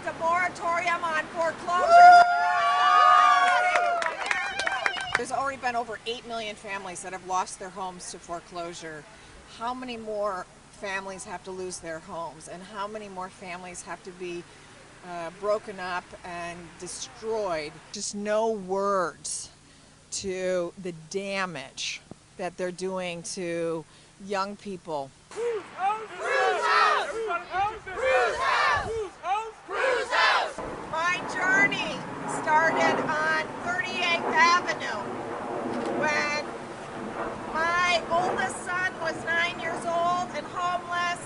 enact a moratorium on foreclosures. There's already been over 8 million families that have lost their homes to foreclosure. How many more families have to lose their homes, and how many more families have to be broken up and destroyed? Just no words to the damage that they're doing to young people. Cruz house! Cruz house! Everybody Cruz house! Cruz house! My journey started on 38th Avenue when my oldest son was 9 years old and homeless.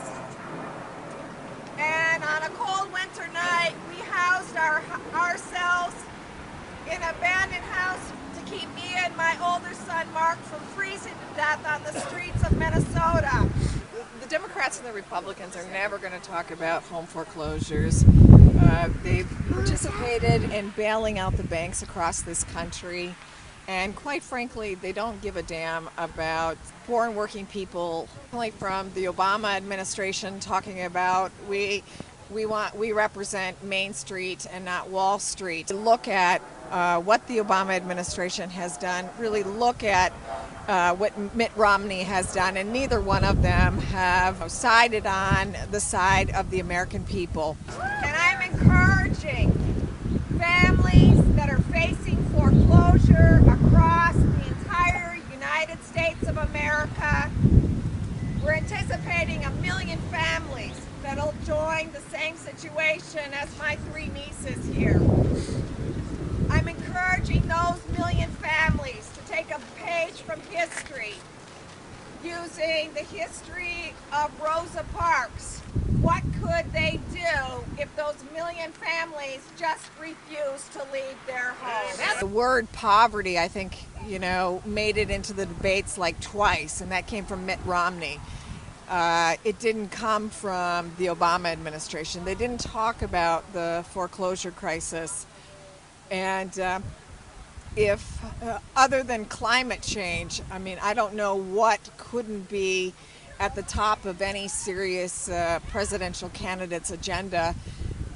And on a cold winter night, we housed ourselves in an abandoned house to keep me and my older son, Mark, from freezing to death on the streets of Minnesota. The Democrats and the Republicans are never going to talk about home foreclosures. They've participated in bailing out the banks across this country. And quite frankly, they don't give a damn about poor and working people. Like from the Obama administration talking about we represent Main Street and not Wall Street. Look at what the Obama administration has done. Really look at what Mitt Romney has done, and neither one of them have sided on the side of the American people. And I'm encouraging families that are facing foreclosure across the entire United States of America. We're anticipating 1 million families that'll join the same situation as my 3 nieces here. I'm encouraging those 1 million families to take a page from history, using the history of Rosa Parks. What could they do if those 1 million families just refused to leave their homes? The word poverty, I think, made it into the debates like twice, and that came from Mitt Romney. It didn't come from the Obama administration. They didn't talk about the foreclosure crisis. And if other than climate change, I don't know what couldn't be at the top of any serious presidential candidate's agenda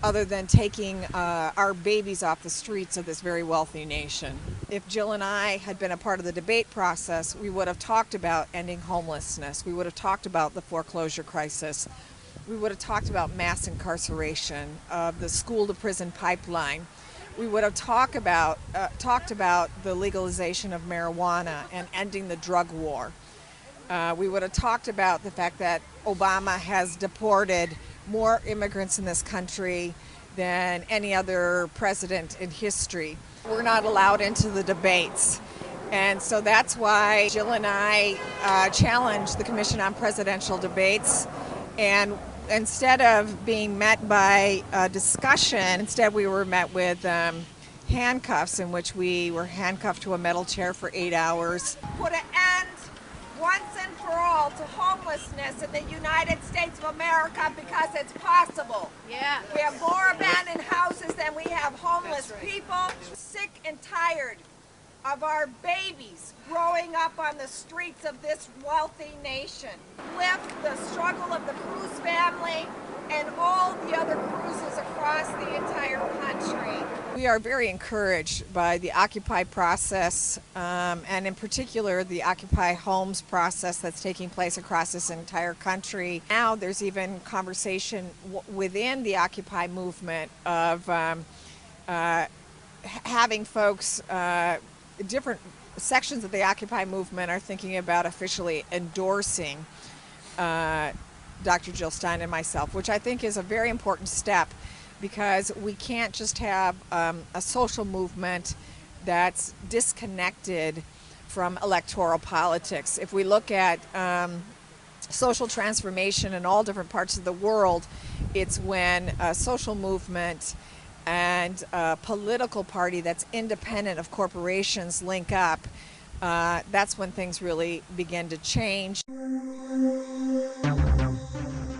other than taking our babies off the streets of this very wealthy nation. If Jill and I had been a part of the debate process, we would have talked about ending homelessness. We would have talked about the foreclosure crisis. We would have talked about mass incarceration, of the school-to-prison pipeline. We would have talked about the legalization of marijuana and ending the drug war. We would have talked about the fact that Obama has deported more immigrants in this country than any other president in history. We're not allowed into the debates. And so that's why Jill and I challenged the Commission on Presidential Debates. And instead of being met by a discussion, instead we were met with handcuffs, in which we were handcuffed to a metal chair for 8 hours. Put an end once and for all to homelessness in the United States of America, because it's possible. Yeah. We have more abandoned houses than we have homeless people. Sick and tired of our babies growing up on the streets of this wealthy nation. Lift the struggle of the Cruz family and all the other Cruzes across the entire country. We are very encouraged by the Occupy process, and in particular the Occupy Homes process that's taking place across this entire country. Now there's even conversation within the Occupy movement of having folks, different sections of the Occupy movement are thinking about officially endorsing Dr. Jill Stein and myself, which I think is a very important step, because we can't just have a social movement that's disconnected from electoral politics. If we look at social transformation in all different parts of the world, it's when a social movement and a political party that's independent of corporations link up, that's when things really begin to change.